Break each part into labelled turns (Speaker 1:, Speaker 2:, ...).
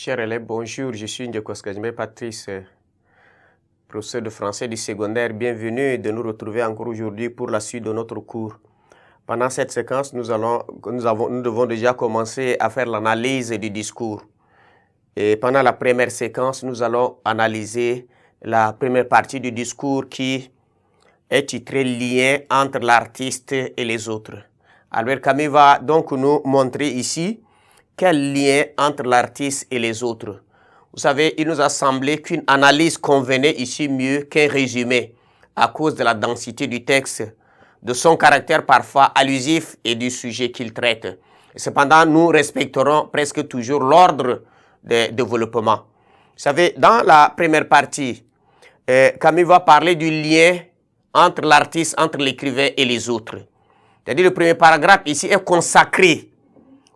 Speaker 1: Chers élèves, bonjour, je suis Ndjeko Kajime Patrice, professeur de français du secondaire. Bienvenue de nous retrouver encore aujourd'hui pour la suite de notre cours. Pendant cette séquence, nous devons déjà commencer à faire l'analyse du discours. Et pendant la première séquence, nous allons analyser la première partie du discours qui est titrée « Lien entre l'artiste et les autres ». Albert Camus va donc nous montrer ici quel lien entre l'artiste et les autres. Vous savez, il nous a semblé qu'une analyse convenait ici mieux qu'un résumé à cause de la densité du texte, de son caractère parfois allusif et du sujet qu'il traite. Cependant, nous respecterons presque toujours l'ordre de développement. Vous savez, dans la première partie, Camus va parler du lien entre l'artiste, entre l'écrivain et les autres. C'est-à-dire le premier paragraphe ici est consacré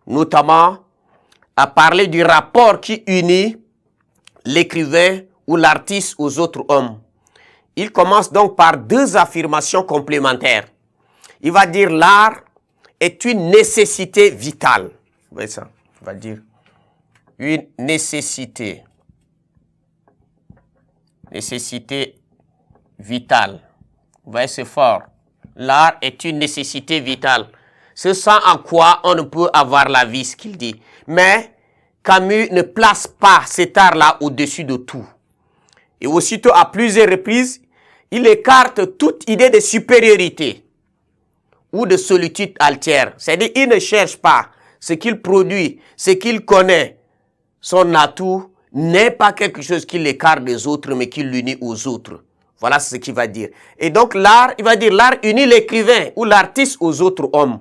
Speaker 1: notamment à parler du rapport qui unit l'écrivain ou l'artiste aux autres hommes. Il commence donc par deux affirmations complémentaires. Il va dire l'art est une nécessité vitale. Vous voyez ça? Il va dire une nécessité. Nécessité vitale. Vous voyez, c'est fort. L'art est une nécessité vitale. C'est sans en quoi on ne peut avoir la vie, ce qu'il dit. Mais Camus ne place pas cet art-là au-dessus de tout. Et aussitôt, à plusieurs reprises, il écarte toute idée de supériorité ou de solitude altière. C'est-à-dire, il ne cherche pas ce qu'il produit, ce qu'il connaît. Son atout n'est pas quelque chose qui l'écarte des autres, mais qui l'unit aux autres. Voilà ce qu'il va dire. Et donc, l'art, il va dire, l'art unit l'écrivain ou l'artiste aux autres hommes.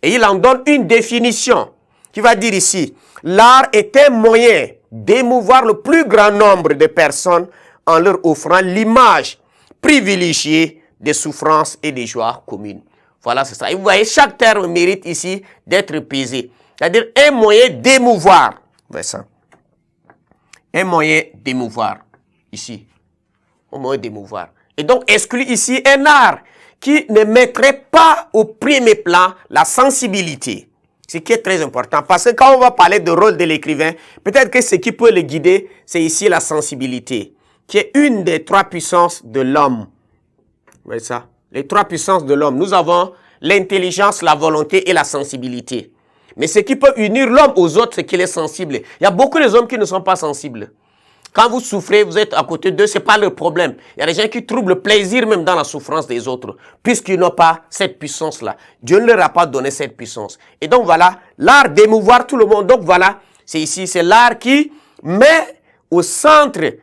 Speaker 1: Et il en donne une définition qui va dire ici, l'art est un moyen d'émouvoir le plus grand nombre de personnes en leur offrant l'image privilégiée des souffrances et des joies communes. Voilà, c'est ça. Et vous voyez, chaque terme mérite ici d'être pesé. C'est-à-dire un moyen d'émouvoir. Vous voyez ça. Un moyen d'émouvoir. Ici. Un moyen d'émouvoir. Et donc, exclut ici un art qui ne mettrait pas au premier plan la sensibilité. Ce qui est très important. Parce que quand on va parler de rôle de l'écrivain, peut-être que ce qui peut le guider, c'est ici la sensibilité, qui est une des trois puissances de l'homme. Vous voyez ça? Les trois puissances de l'homme. Nous avons l'intelligence, la volonté et la sensibilité. Mais ce qui peut unir l'homme aux autres, c'est qu'il est sensible. Il y a beaucoup d'hommes qui ne sont pas sensibles. Quand vous souffrez, vous êtes à côté d'eux, ce n'est pas leur problème. Il y a des gens qui trouvent le plaisir même dans la souffrance des autres, puisqu'ils n'ont pas cette puissance-là. Dieu ne leur a pas donné cette puissance. Et donc voilà, l'art d'émouvoir tout le monde. Donc voilà, c'est ici, c'est l'art qui met au centre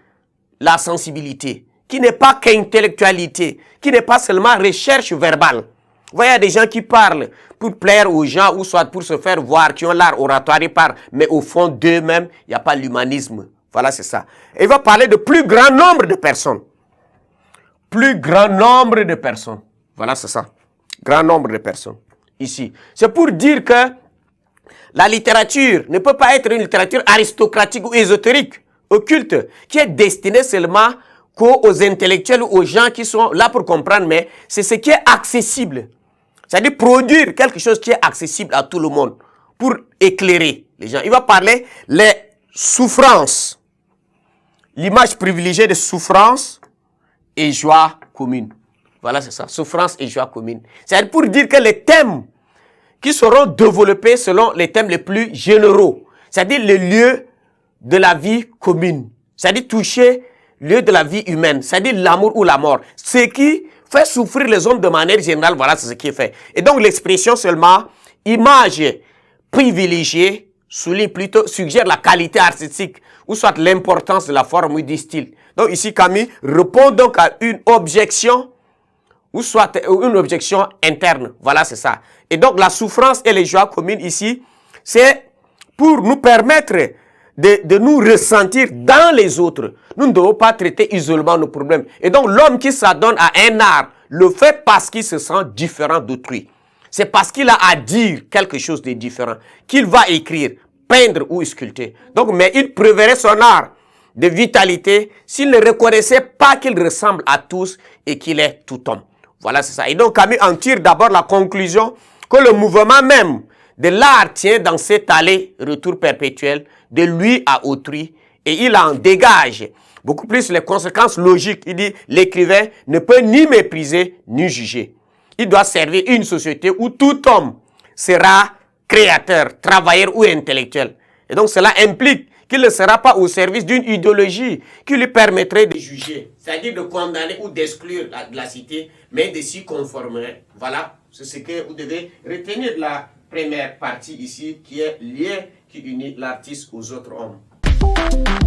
Speaker 1: la sensibilité, qui n'est pas qu'intellectualité, qui n'est pas seulement recherche verbale. Vous voyez, il y a des gens qui parlent pour plaire aux gens ou soit pour se faire voir, qui ont l'art oratoire, ils parlent, mais au fond d'eux-mêmes, il n'y a pas l'humanisme. Voilà, c'est ça. Et il va parler de plus grand nombre de personnes. Plus grand nombre de personnes. Voilà, c'est ça. Grand nombre de personnes. Ici. C'est pour dire que la littérature ne peut pas être une littérature aristocratique ou ésotérique, occulte, qui est destinée seulement qu'aux intellectuels ou aux gens qui sont là pour comprendre, mais c'est ce qui est accessible. C'est-à-dire produire quelque chose qui est accessible à tout le monde pour éclairer les gens. Il va parler les souffrances. L'image privilégiée de souffrance et joie commune. Voilà, c'est ça. Souffrance et joie commune. C'est pour dire que les thèmes qui seront développés selon les thèmes les plus généraux, c'est-à-dire les lieux de la vie commune, c'est-à-dire toucher le lieu de la vie humaine, c'est-à-dire l'amour ou la mort. Ce qui fait souffrir les hommes de manière générale, voilà, c'est ce qui est fait. Et donc l'expression seulement image privilégiée souligne plutôt, suggère la qualité artistique ou soit l'importance de la forme ou du style. Donc ici, Camus répond donc à une objection ou soit une objection interne. Voilà, c'est ça. Et donc la souffrance et les joies communes ici, c'est pour nous permettre de nous ressentir dans les autres. Nous ne devons pas traiter isolement nos problèmes. Et donc l'homme qui s'adonne à un art le fait parce qu'il se sent différent d'autrui. C'est parce qu'il a à dire quelque chose de différent qu'il va écrire, peindre ou sculpter. Donc, mais il préférait son art de vitalité s'il ne reconnaissait pas qu'il ressemble à tous et qu'il est tout homme. Voilà, c'est ça. Et donc, Camus en tire d'abord la conclusion que le mouvement même de l'art tient dans cet aller-retour perpétuel de lui à autrui et il en dégage beaucoup plus les conséquences logiques. Il dit, l'écrivain ne peut ni mépriser ni juger. Il doit servir une société où tout homme sera créateur, travailleur ou intellectuel. Et donc cela implique qu'il ne sera pas au service d'une idéologie qui lui permettrait de juger, c'est-à-dire de condamner ou d'exclure la cité, mais de s'y conformer. Voilà, c'est ce que vous devez retenir de la première partie ici, qui est lien qui unit l'artiste aux autres hommes.